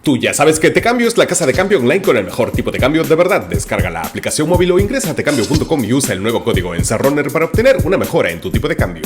Tú ya sabes que Tecambio es la casa de cambio online con el mejor tipo de cambio de verdad. Descarga la aplicación móvil o ingresa a tecambio.com y usa el nuevo código ENCERRONER para obtener una mejora en tu tipo de cambio.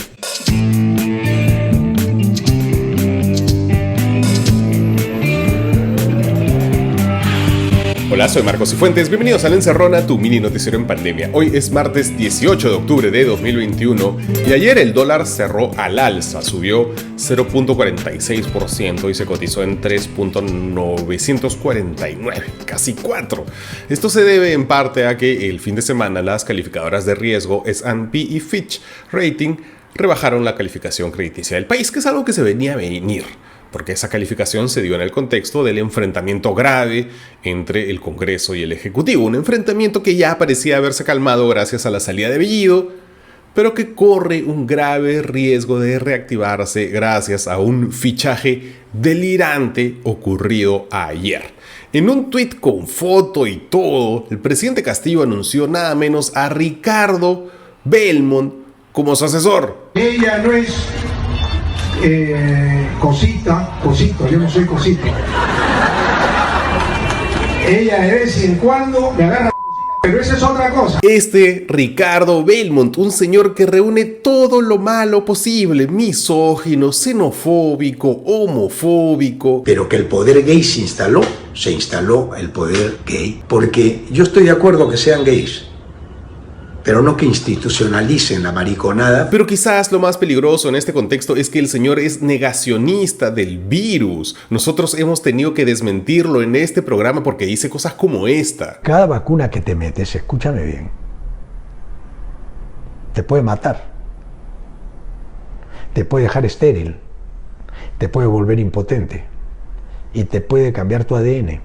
Hola, soy Marcos Cifuentes, bienvenidos al Encerrona, tu mini noticiero en pandemia. Hoy es martes 18 de octubre de 2021 y ayer el dólar cerró al alza, subió 0.46% y se cotizó en 3.949, casi 4. Esto se debe en parte a que el fin de semana las calificadoras de riesgo S&P y Fitch Rating rebajaron la calificación crediticia del país, que es algo que se venía a venir, porque esa calificación se dio en el contexto del enfrentamiento grave entre el Congreso y el Ejecutivo, un enfrentamiento que ya parecía haberse calmado gracias a la salida de Bellido, pero que corre un grave riesgo de reactivarse gracias a un fichaje delirante ocurrido ayer. En un tuit con foto y todo, el presidente Castillo anunció nada menos a Ricardo Belmont como su asesor. Ella no es cosito, yo no soy cosito. Ella de vez en cuando me agarra, pero esa es otra cosa. Este Ricardo Belmont, un señor que reúne todo lo malo posible, misógino, xenofóbico, homofóbico. Pero que el poder gay se instaló el poder gay, porque yo estoy de acuerdo que sean gays, pero no que institucionalicen la mariconada. Pero quizás lo más peligroso en este contexto es que el señor es negacionista del virus. Nosotros hemos tenido que desmentirlo en este programa porque dice cosas como esta. Cada vacuna que te metes, escúchame bien, te puede matar, te puede dejar estéril, te puede volver impotente y te puede cambiar tu ADN.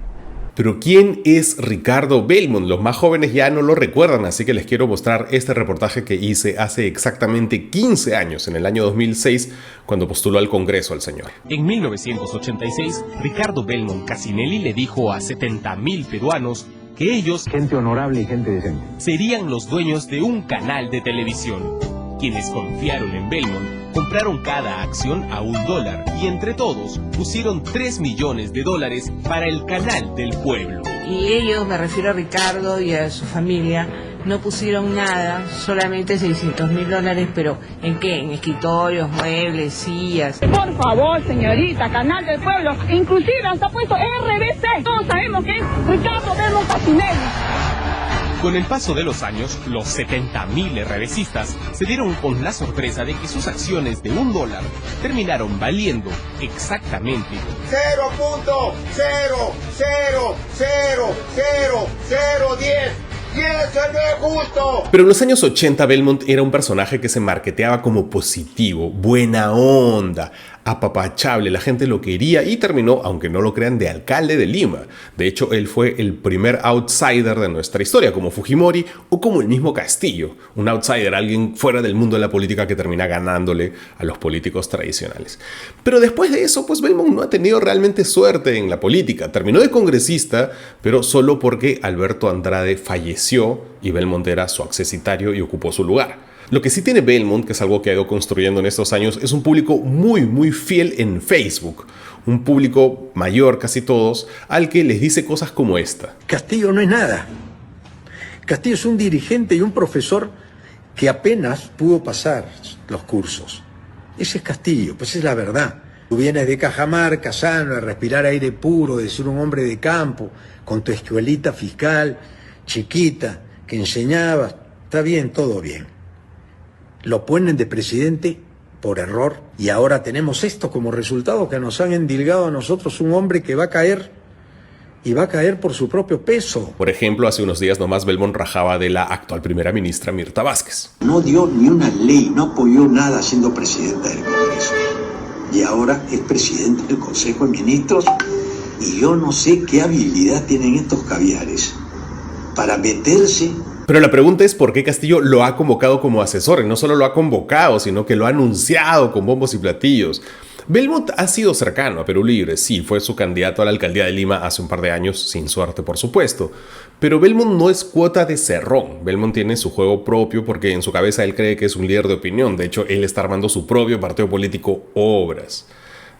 Pero ¿quién es Ricardo Belmont? Los más jóvenes ya no lo recuerdan, así que les quiero mostrar este reportaje que hice hace exactamente 15 años, en el año 2006, cuando postuló al Congreso al señor. En 1986, Ricardo Belmont Casinelli le dijo a 70.000 peruanos que ellos, Gente honorable y gente decente, serían los dueños de un canal de televisión. Quienes confiaron en Belmont compraron cada acción a $1 y entre todos pusieron $3 millones para el canal del pueblo. Y ellos, me refiero a Ricardo y a su familia, no pusieron nada, solamente $600.000, pero ¿en qué? En escritorios, muebles, sillas. Por favor, señorita, Canal del Pueblo, inclusive hasta puesto RBC, todos sabemos que es Ricardo Belmont Casinelli. Con el paso de los años, los 70.000 RBCistas se dieron con la sorpresa de que sus acciones de $1 terminaron valiendo exactamente 0.0000010. ¡Y eso no es justo! Pero en los años 80 Belmont era un personaje que se marketeaba como positivo, buena onda, apapachable, la gente lo quería y terminó, aunque no lo crean, de alcalde de Lima. De hecho, él fue el primer outsider de nuestra historia, como Fujimori o como el mismo Castillo. Un outsider, alguien fuera del mundo de la política que termina ganándole a los políticos tradicionales. Pero después de eso, pues Belmont no ha tenido realmente suerte en la política. Terminó de congresista, pero solo porque Alberto Andrade falleció y Belmont era su accesitario y ocupó su lugar. Lo que sí tiene Belmont, que es algo que ha ido construyendo en estos años, es un público muy fiel en Facebook. Un público mayor, casi todos, al que les dice cosas como esta. Castillo no es nada. Castillo es un dirigente y un profesor que apenas pudo pasar los cursos. Ese es Castillo, pues es la verdad. Tú vienes de Cajamarca, sano, a respirar aire puro, de ser un hombre de campo, con tu escuelita fiscal, chiquita, que enseñabas. Está bien, todo bien. Lo ponen de presidente por error y ahora tenemos esto como resultado, que nos han endilgado a nosotros un hombre que va a caer y va a caer por su propio peso. Por ejemplo, hace unos días nomás Belmont rajaba de la actual primera ministra Mirta Vázquez. No dio ni una ley, no apoyó nada siendo presidenta del Congreso. Y ahora es presidente del Consejo de Ministros y yo no sé qué habilidad tienen estos caviares para meterse. Pero la pregunta es por qué Castillo lo ha convocado como asesor, y no solo lo ha convocado, sino que lo ha anunciado con bombos y platillos. Belmont ha sido cercano a Perú Libre, sí, fue su candidato a la alcaldía de Lima hace un par de años, sin suerte por supuesto. Pero Belmont no es cuota de Cerrón. Belmont tiene su juego propio porque en su cabeza él cree que es un líder de opinión. De hecho, él está armando su propio partido político, Obras.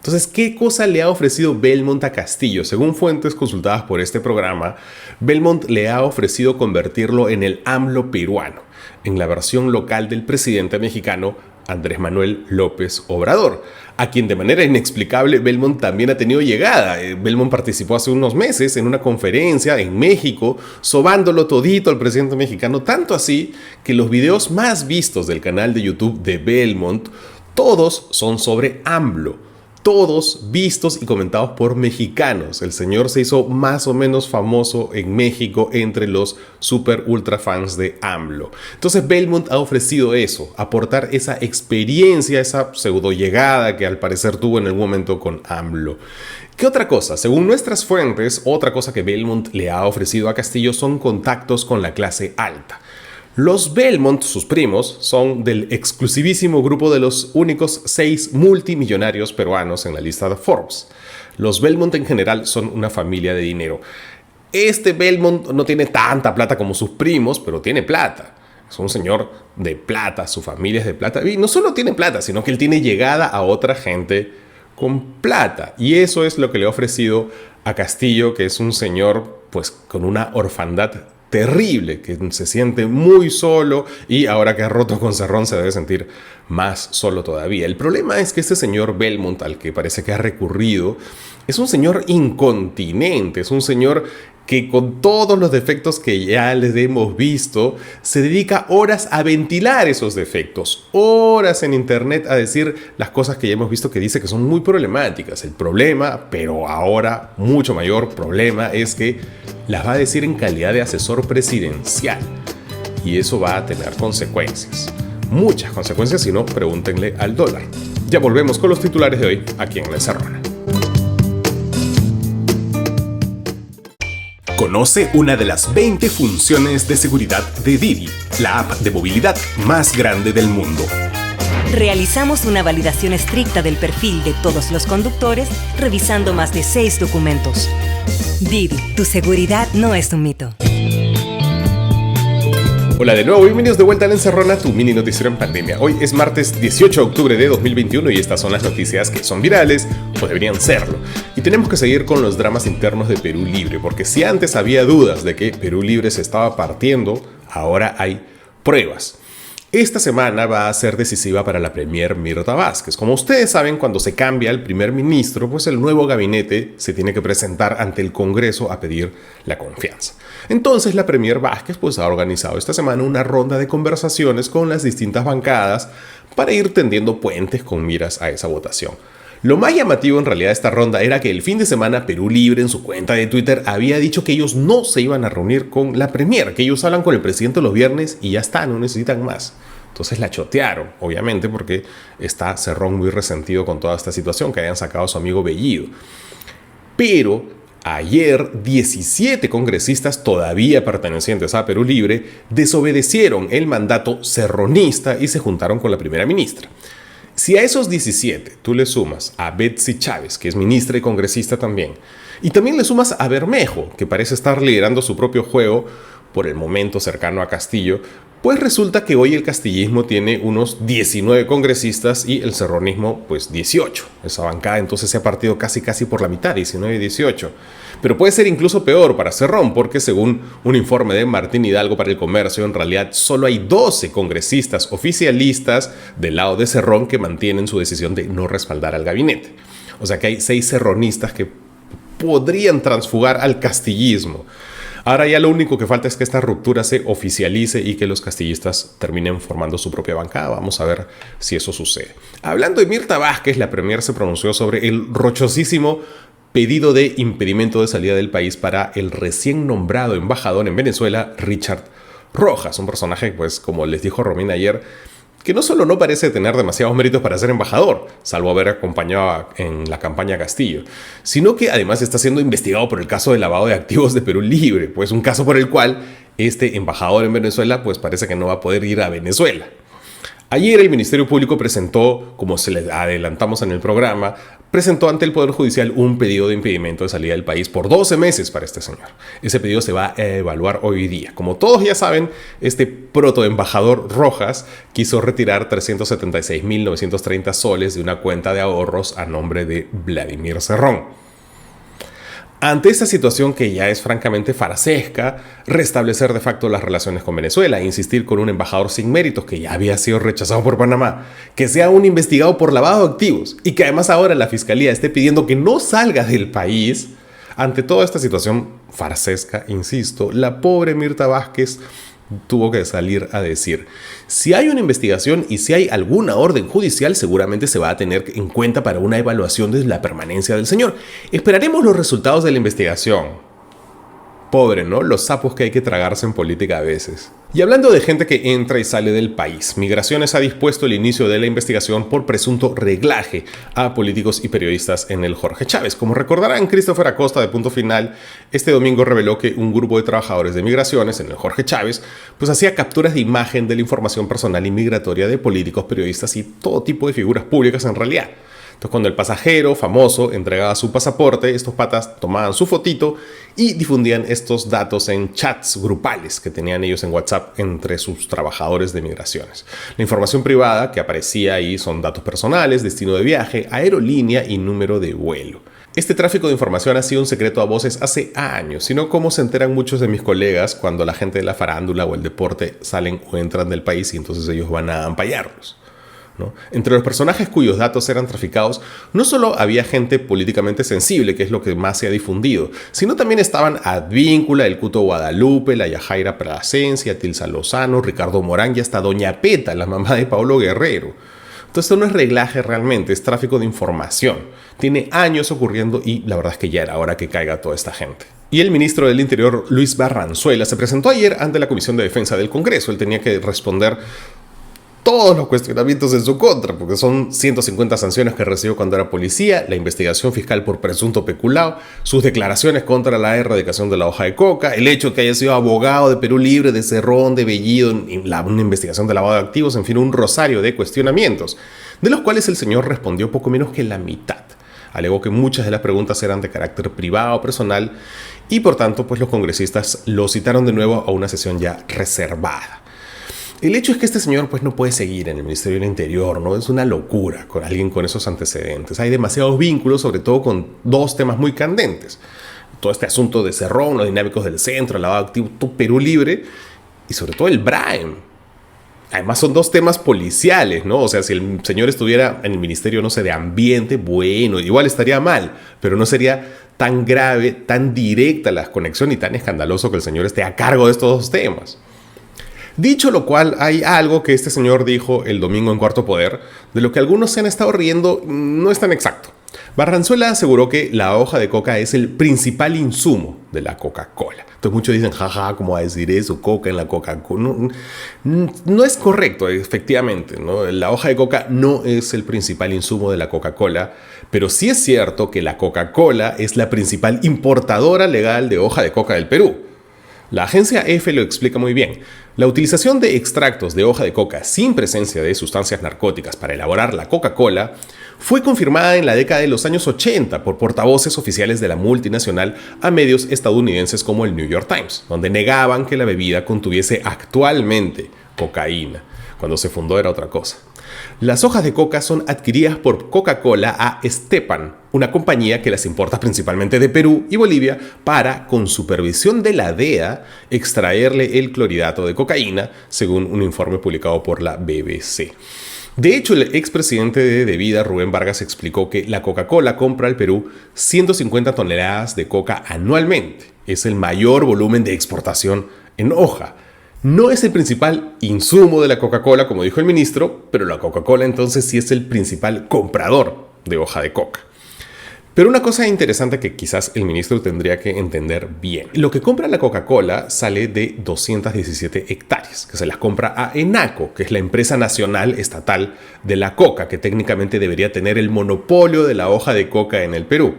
Entonces, ¿qué cosa le ha ofrecido Belmont a Castillo? Según fuentes consultadas por este programa, Belmont le ha ofrecido convertirlo en el AMLO peruano, en la versión local del presidente mexicano Andrés Manuel López Obrador, a quien de manera inexplicable Belmont también ha tenido llegada. Belmont participó hace unos meses en una conferencia en México, sobándolo todito al presidente mexicano, tanto así que los videos más vistos del canal de YouTube de Belmont, todos son sobre AMLO. Todos vistos y comentados por mexicanos. El señor se hizo más o menos famoso en México entre los super ultra fans de AMLO. Entonces Belmont ha ofrecido eso, aportar esa experiencia, esa pseudo llegada que al parecer tuvo en algún momento con AMLO. ¿Qué otra cosa? Según nuestras fuentes, otra cosa que Belmont le ha ofrecido a Castillo son contactos con la clase alta. Los Belmont, sus primos, son del exclusivísimo grupo de los únicos 6 multimillonarios peruanos en la lista de Forbes. Los Belmont en general son una familia de dinero. Este Belmont no tiene tanta plata como sus primos, pero tiene plata. Es un señor de plata, su familia es de plata. Y no solo tiene plata, sino que él tiene llegada a otra gente con plata. Y eso es lo que le ha ofrecido a Castillo, que es un señor pues con una orfandad terrible, que se siente muy solo y ahora que ha roto con Cerrón se debe sentir más solo todavía. El problema es que este señor Belmont, al que parece que ha recurrido, es un señor incontinente, es un señor que con todos los defectos que ya les hemos visto, se dedica horas a ventilar esos defectos, horas en internet a decir las cosas que ya hemos visto que dice que son muy problemáticas. El problema, pero ahora mucho mayor problema, es que las va a decir en calidad de asesor presidencial. Y eso va a tener consecuencias. Muchas consecuencias, si no, pregúntenle al dólar. Ya volvemos con los titulares de hoy aquí en La Encerrona. Conoce una de las 20 funciones de seguridad de Didi, la app de movilidad más grande del mundo. Realizamos una validación estricta del perfil de todos los conductores, revisando más de 6 documentos. Didi, tu seguridad no es un mito. Hola de nuevo, bienvenidos de vuelta a La Encerrona, tu mini noticiero en pandemia. Hoy es martes 18 de octubre de 2021 y estas son las noticias que son virales o deberían serlo. Y tenemos que seguir con los dramas internos de Perú Libre, porque si antes había dudas de que Perú Libre se estaba partiendo, ahora hay pruebas. Esta semana va a ser decisiva para la premier Mirta Vázquez. Como ustedes saben, cuando se cambia el primer ministro, pues el nuevo gabinete se tiene que presentar ante el Congreso a pedir la confianza. Entonces la premier Vázquez pues ha organizado esta semana una ronda de conversaciones con las distintas bancadas para ir tendiendo puentes con miras a esa votación. Lo más llamativo en realidad de esta ronda era que el fin de semana Perú Libre en su cuenta de Twitter había dicho que ellos no se iban a reunir con la premier, que ellos hablan con el presidente los viernes y ya está, no necesitan más. Entonces la chotearon, obviamente, porque está Cerrón muy resentido con toda esta situación que hayan sacado a su amigo Bellido. Pero ayer 17 congresistas todavía pertenecientes a Perú Libre desobedecieron el mandato cerronista y se juntaron con la primera ministra. Si a esos 17 tú le sumas a Betsy Chávez, que es ministra y congresista también, y también le sumas a Bermejo, que parece estar liderando su propio juego por el momento cercano a Castillo, pues resulta que hoy el castillismo tiene unos 19 congresistas y el cerronismo pues 18. Esa bancada entonces se ha partido casi por la mitad, 19 y 18. Pero puede ser incluso peor para Cerrón, porque según un informe de Martín Hidalgo para El Comercio, en realidad solo hay 12 congresistas oficialistas del lado de Cerrón que mantienen su decisión de no respaldar al gabinete. O sea que hay 6 cerronistas que podrían transfugar al castillismo. Ahora ya lo único que falta es que esta ruptura se oficialice y que los castillistas terminen formando su propia bancada. Vamos a ver si eso sucede. Hablando de Mirta Vázquez, la premier se pronunció sobre el rochosísimo pedido de impedimento de salida del país para el recién nombrado embajador en Venezuela, Richard Rojas. Un personaje, pues como les dijo Romina ayer, que no solo no parece tener demasiados méritos para ser embajador, salvo haber acompañado en la campaña Castillo, sino que además está siendo investigado por el caso de lavado de activos de Perú Libre, pues un caso por el cual este embajador en Venezuela pues parece que no va a poder ir a Venezuela. Ayer el Ministerio Público presentó, como se les adelantamos en el programa, presentó ante el Poder Judicial un pedido de impedimento de salida del país por 12 meses para este señor. Ese pedido se va a evaluar hoy día. Como todos ya saben, este protoembajador Rojas quiso retirar 376.930 soles de una cuenta de ahorros a nombre de Vladimir Cerrón. Ante esta situación que ya es francamente farsesca, restablecer de facto las relaciones con Venezuela e insistir con un embajador sin méritos que ya había sido rechazado por Panamá, que sea un investigado por lavado de activos y que además ahora la fiscalía esté pidiendo que no salga del país. Ante toda esta situación farsesca, insisto, la pobre Mirta Vázquez tuvo que salir a decir: si hay una investigación y si hay alguna orden judicial, seguramente se va a tener en cuenta para una evaluación de la permanencia del señor. Esperaremos los resultados de la investigación. Pobre, ¿no? Los sapos que hay que tragarse en política a veces. Y hablando de gente que entra y sale del país, Migraciones ha dispuesto el inicio de la investigación por presunto reglaje a políticos y periodistas en el Jorge Chávez. Como recordarán, Christopher Acosta de Punto Final este domingo reveló que un grupo de trabajadores de Migraciones en el Jorge Chávez pues hacía capturas de imagen de la información personal y migratoria de políticos, periodistas y todo tipo de figuras públicas en realidad. Entonces, cuando el pasajero famoso entregaba su pasaporte, estos patas tomaban su fotito y difundían estos datos en chats grupales que tenían ellos en WhatsApp entre sus trabajadores de migraciones. La información privada que aparecía ahí son datos personales, destino de viaje, aerolínea y número de vuelo. Este tráfico de información ha sido un secreto a voces hace años, sino como se enteran muchos de mis colegas cuando la gente de la farándula o el deporte salen o entran del país y entonces ellos van a ampallarlos, ¿no? Entre los personajes cuyos datos eran traficados, no solo había gente políticamente sensible, que es lo que más se ha difundido, sino también estaban Advíncula, el Cuto Guadalupe, la Yajaira Plasencia, Tilsa Lozano, Ricardo Morán y hasta Doña Peta, la mamá de Pablo Guerrero. Entonces esto no es reglaje realmente, es tráfico de información. Tiene años ocurriendo y la verdad es que ya era hora que caiga toda esta gente. Y el ministro del Interior, Luis Barranzuela, se presentó ayer ante la Comisión de Defensa del Congreso. Él tenía que responder todos los cuestionamientos en su contra, porque son 150 sanciones que recibió cuando era policía, la investigación fiscal por presunto peculado, sus declaraciones contra la erradicación de la hoja de coca, el hecho de que haya sido abogado de Perú Libre, de Cerrón, de Bellido, una investigación de lavado de activos, en fin, un rosario de cuestionamientos, de los cuales el señor respondió poco menos que la mitad. Alegó que muchas de las preguntas eran de carácter privado, personal, y por tanto, pues los congresistas lo citaron de nuevo a una sesión ya reservada. El hecho es que este señor pues no puede seguir en el Ministerio del Interior, ¿no? Es una locura con alguien con esos antecedentes. Hay demasiados vínculos, sobre todo con dos temas muy candentes. Todo este asunto de Cerrón, los dinámicos del centro, el lavado activo, Perú Libre y sobre todo el Braem. Además son dos temas policiales, ¿no? O sea, si el señor estuviera en el Ministerio, no sé, de Ambiente, bueno, igual estaría mal, pero no sería tan grave, tan directa la conexión y tan escandaloso que el señor esté a cargo de estos dos temas. Dicho lo cual, hay algo que este señor dijo el domingo en Cuarto Poder, de lo que algunos se han estado riendo, no es tan exacto. Barranzuela aseguró que la hoja de coca es el principal insumo de la Coca-Cola. Entonces muchos dicen, jaja, ¿cómo va a decir eso? Coca en la Coca-Cola. No es correcto, efectivamente, ¿no? La hoja de coca no es el principal insumo de la Coca-Cola, pero sí es cierto que la Coca-Cola es la principal importadora legal de hoja de coca del Perú. La agencia EFE lo explica muy bien. La utilización de extractos de hoja de coca sin presencia de sustancias narcóticas para elaborar la Coca-Cola fue confirmada en la década de los años 80 por portavoces oficiales de la multinacional a medios estadounidenses como el New York Times, donde negaban que la bebida contuviese actualmente cocaína. Cuando se fundó era otra cosa. Las hojas de coca son adquiridas por Coca-Cola a Stepan, una compañía que las importa principalmente de Perú y Bolivia para, con supervisión de la DEA, extraerle el clorhidrato de cocaína, según un informe publicado por la BBC. De hecho, el expresidente de Devida, Rubén Vargas, explicó que la Coca-Cola compra al Perú 150 toneladas de coca anualmente. Es el mayor volumen de exportación en hoja. No es el principal insumo de la Coca-Cola, como dijo el ministro, pero la Coca-Cola entonces sí es el principal comprador de hoja de coca. Pero una cosa interesante que quizás el ministro tendría que entender bien. Lo que compra la Coca-Cola sale de 217 hectáreas, que se las compra a ENACO, que es la empresa nacional estatal de la coca, que técnicamente debería tener el monopolio de la hoja de coca en el Perú,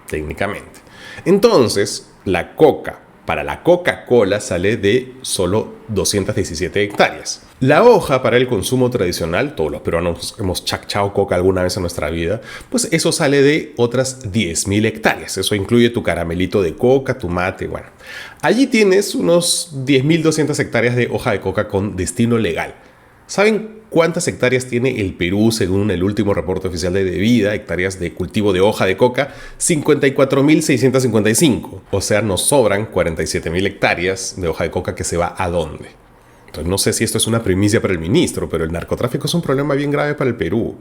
técnicamente. Entonces, la coca Para la Coca-Cola sale de solo 217 hectáreas. La hoja para el consumo tradicional, todos los peruanos hemos chacchado coca alguna vez en nuestra vida, pues eso sale de otras 10.000 hectáreas. Eso incluye tu caramelito de coca, tu mate, bueno. Allí tienes unos 10.200 hectáreas de hoja de coca con destino legal. ¿Saben cuántas hectáreas tiene el Perú según el último reporte oficial de DEVIDA, hectáreas de cultivo de hoja de coca? 54.655. O sea, nos sobran 47.000 hectáreas de hoja de coca que se va ¿a dónde? Entonces, no sé si esto es una primicia para el ministro, pero el narcotráfico es un problema bien grave para el Perú.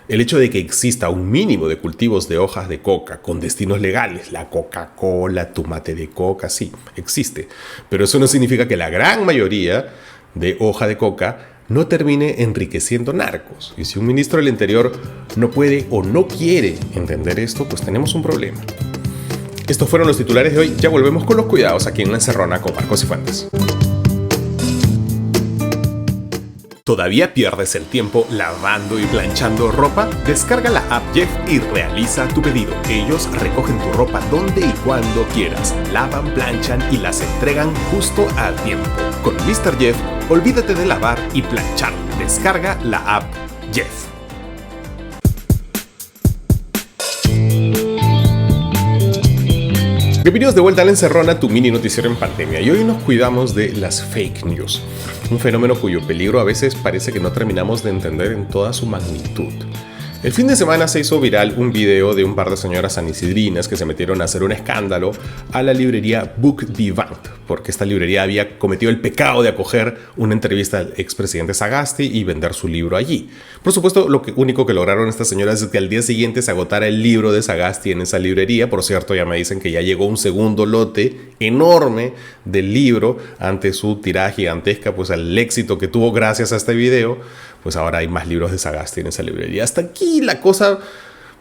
El hecho de que exista un mínimo de cultivos de hojas de coca con destinos legales, la Coca-Cola, tu mate de coca, sí, existe. Pero eso no significa que la gran mayoría de hoja de coca no termine enriqueciendo narcos. Y si un ministro del Interior no puede o no quiere entender esto, pues tenemos un problema. Estos fueron los titulares de hoy. Ya volvemos con los cuidados aquí en La Encerrona con Marcos Cifuentes. ¿Todavía pierdes el tiempo lavando y planchando ropa? Descarga la app Jeff y realiza tu pedido. Ellos recogen tu ropa donde y cuando quieras, lavan, planchan y las entregan justo a tiempo. Con Mr. Jeff, olvídate de lavar y planchar. Descarga la app Jeff. Bienvenidos de vuelta a La Encerrona, tu mini noticiero en pandemia. Y hoy nos cuidamos de las fake news, un fenómeno cuyo peligro a veces parece que no terminamos de entender en toda su magnitud. El fin de semana se hizo viral un video de un par de señoras sanisidrinas que se metieron a hacer un escándalo a la librería Book Debunked, porque esta librería había cometido el pecado de acoger una entrevista al expresidente Sagasti y vender su libro allí. Por supuesto, lo único que lograron estas señoras es que al día siguiente se agotara el libro de Sagasti en esa librería. Por cierto, ya me dicen que ya llegó un segundo lote enorme del libro ante su tirada gigantesca, pues al éxito que tuvo gracias a este video. Pues ahora hay más libros de Sagasti en esa librería. Hasta aquí la cosa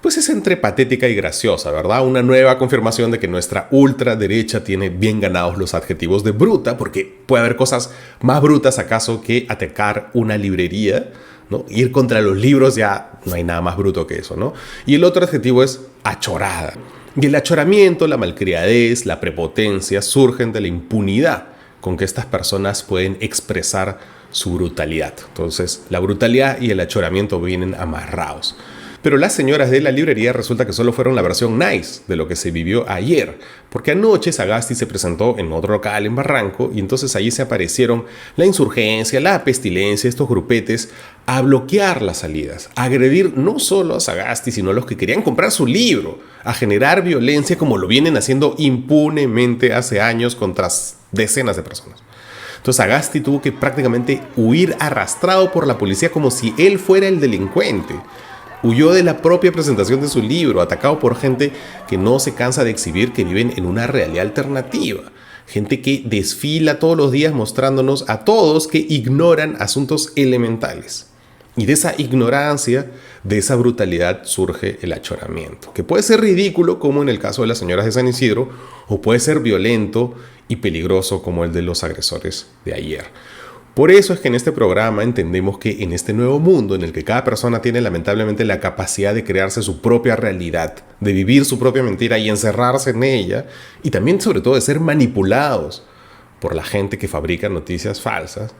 pues es entre patética y graciosa, ¿verdad? Una nueva confirmación de que nuestra ultraderecha tiene bien ganados los adjetivos de bruta, porque puede haber cosas más brutas acaso que atacar una librería, ¿no? Ir contra los libros, ya no hay nada más bruto que eso, ¿no? Y el otro adjetivo es achorada. Y el achoramiento, la malcriadez, la prepotencia surgen de la impunidad con que estas personas pueden expresar su brutalidad. Entonces, la brutalidad y el achoramiento vienen amarrados. Pero las señoras de la librería resulta que solo fueron la versión nice de lo que se vivió ayer, porque anoche Sagasti se presentó en otro local en Barranco y entonces allí se aparecieron la insurgencia, la pestilencia, estos grupetes a bloquear las salidas, a agredir no solo a Sagasti, sino a los que querían comprar su libro, a generar violencia como lo vienen haciendo impunemente hace años contra decenas de personas. Entonces Sagasti tuvo que prácticamente huir arrastrado por la policía como si él fuera el delincuente. Huyó de la propia presentación de su libro, atacado por gente que no se cansa de exhibir que viven en una realidad alternativa. Gente que desfila todos los días mostrándonos a todos que ignoran asuntos elementales. Y de esa ignorancia, de esa brutalidad surge el achoramiento, que puede ser ridículo como en el caso de las señoras de San Isidro, o puede ser violento y peligroso como el de los agresores de ayer. Por eso es que en este programa entendemos que en este nuevo mundo en el que cada persona tiene lamentablemente la capacidad de crearse su propia realidad, de vivir su propia mentira y encerrarse en ella, y también sobre todo de ser manipulados por la gente que fabrica noticias falsas,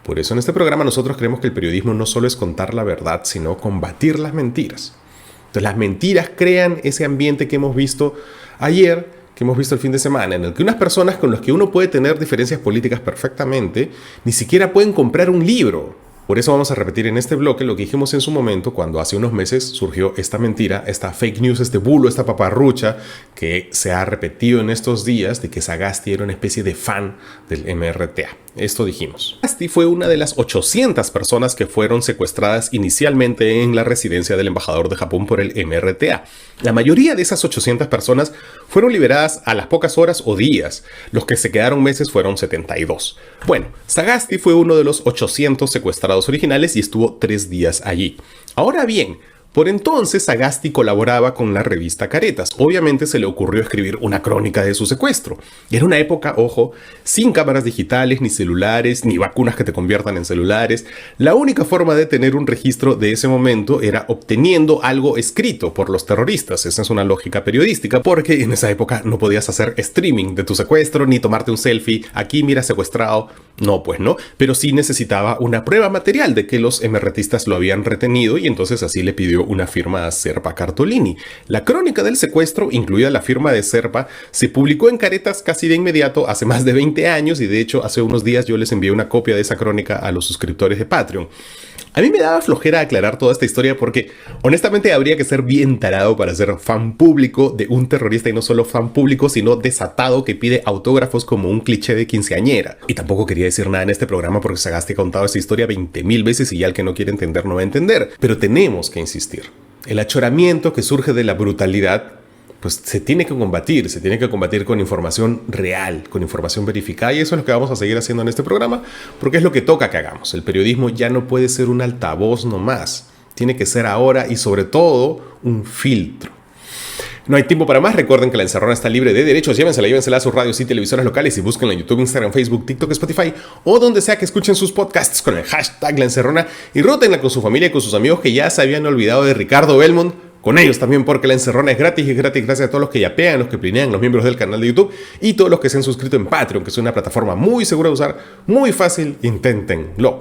por eso en este programa nosotros creemos que el periodismo no solo es contar la verdad, sino combatir las mentiras. Entonces las mentiras crean ese ambiente que hemos visto ayer, que hemos visto el fin de semana, en el que unas personas con las que uno puede tener diferencias políticas perfectamente, ni siquiera pueden comprar un libro. Por eso vamos a repetir en este bloque lo que dijimos en su momento cuando hace unos meses surgió esta mentira, esta fake news, este bulo, esta paparrucha que se ha repetido en estos días de que Sagasti era una especie de fan del MRTA. Esto dijimos. Sagasti fue una de las 800 personas que fueron secuestradas inicialmente en la residencia del embajador de Japón por el MRTA. La mayoría de esas 800 personas fueron liberadas a las pocas horas o días. Los que se quedaron meses fueron 72. Bueno, Sagasti fue uno de los 800 secuestrados originales y estuvo 3 días allí. Ahora bien, Por entonces, Sagasti colaboraba con la revista Caretas. Obviamente se le ocurrió escribir una crónica de su secuestro. Y era una época, ojo, sin cámaras digitales, ni celulares, ni vacunas que te conviertan en celulares. La única forma de tener un registro de ese momento era obteniendo algo escrito por los terroristas. Esa es una lógica periodística, porque en esa época no podías hacer streaming de tu secuestro, ni tomarte un selfie, aquí mira secuestrado. No, pues no. Pero sí necesitaba una prueba material de que los emerretistas lo habían retenido, y entonces así le pidió una firma a Serpa Cartolini. La crónica del secuestro, incluida la firma de Serpa, se publicó en Caretas casi de inmediato hace más de 20 años y de hecho hace unos días yo les envié una copia de esa crónica a los suscriptores de Patreon. A mí me daba flojera aclarar toda esta historia porque honestamente habría que ser bien tarado para ser fan público de un terrorista, y no solo fan público sino desatado que pide autógrafos como un cliché de quinceañera. Y tampoco quería decir nada en este programa porque Sagasti ha contado esta historia 20.000 veces y ya el que no quiere entender no va a entender, pero tenemos que insistir. El achoramiento que surge de la brutalidad pues se tiene que combatir con información real, con información verificada, y eso es lo que vamos a seguir haciendo en este programa, porque es lo que toca que hagamos. El periodismo ya no puede ser un altavoz nomás, tiene que ser ahora y sobre todo un filtro. No hay tiempo para más. Recuerden que La Encerrona está libre de derechos. Llévensela a sus radios y televisoras locales y búsquenla en YouTube, Instagram, Facebook, TikTok, Spotify o donde sea que escuchen sus podcasts con el hashtag La Encerrona, y rótenla con su familia y con sus amigos que ya se habían olvidado de Ricardo Belmont. Con ellos también, porque La Encerrona es gratis, y es gratis gracias a todos los que yapean, los que plinean, los miembros del canal de YouTube y todos los que se han suscrito en Patreon, que es una plataforma muy segura de usar, muy fácil, inténtenlo.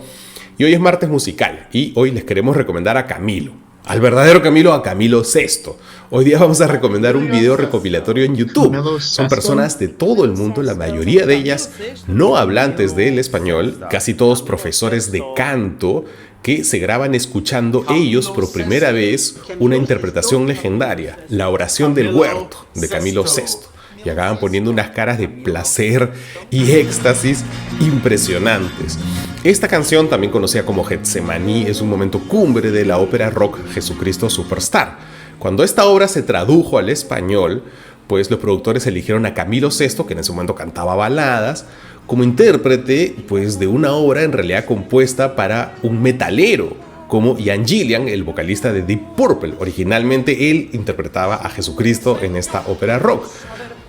Y hoy es martes musical y hoy les queremos recomendar a Camilo, al verdadero Camilo, a Camilo Sesto. Hoy día vamos a recomendar un video recopilatorio en YouTube. Son personas de todo el mundo, la mayoría de ellas no hablantes del español, casi todos profesores de canto, que se graban escuchando ellos por primera vez una interpretación legendaria, la oración del huerto de Camilo Sesto. Y acaban poniendo unas caras de placer y éxtasis impresionantes. Esta canción, también conocida como Getsemaní, es un momento cumbre de la ópera rock Jesucristo Superstar. Cuando esta obra se tradujo al español, pues los productores eligieron a Camilo Sesto, que en ese momento cantaba baladas, como intérprete pues de una obra en realidad compuesta para un metalero como Ian Gillan, el vocalista de Deep Purple. Originalmente él interpretaba a Jesucristo en esta ópera rock,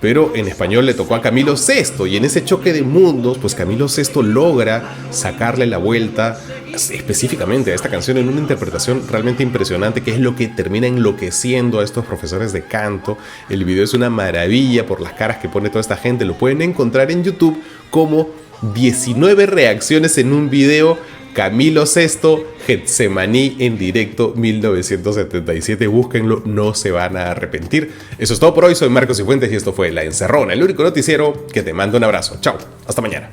pero en español le tocó a Camilo Sesto, y en ese choque de mundos pues Camilo Sesto logra sacarle la vuelta específicamente a esta canción en una interpretación realmente impresionante, que es lo que termina enloqueciendo a estos profesores de canto. El video es una maravilla por las caras que pone toda esta gente. Lo pueden encontrar en YouTube como 19 reacciones en un video. Camilo Sesto, Getsemaní en directo 1977. Búsquenlo, no se van a arrepentir. Eso es todo por hoy. Soy Marcos Cifuentes y esto fue La Encerrona, el único noticiero que te manda un abrazo. Chao, hasta mañana.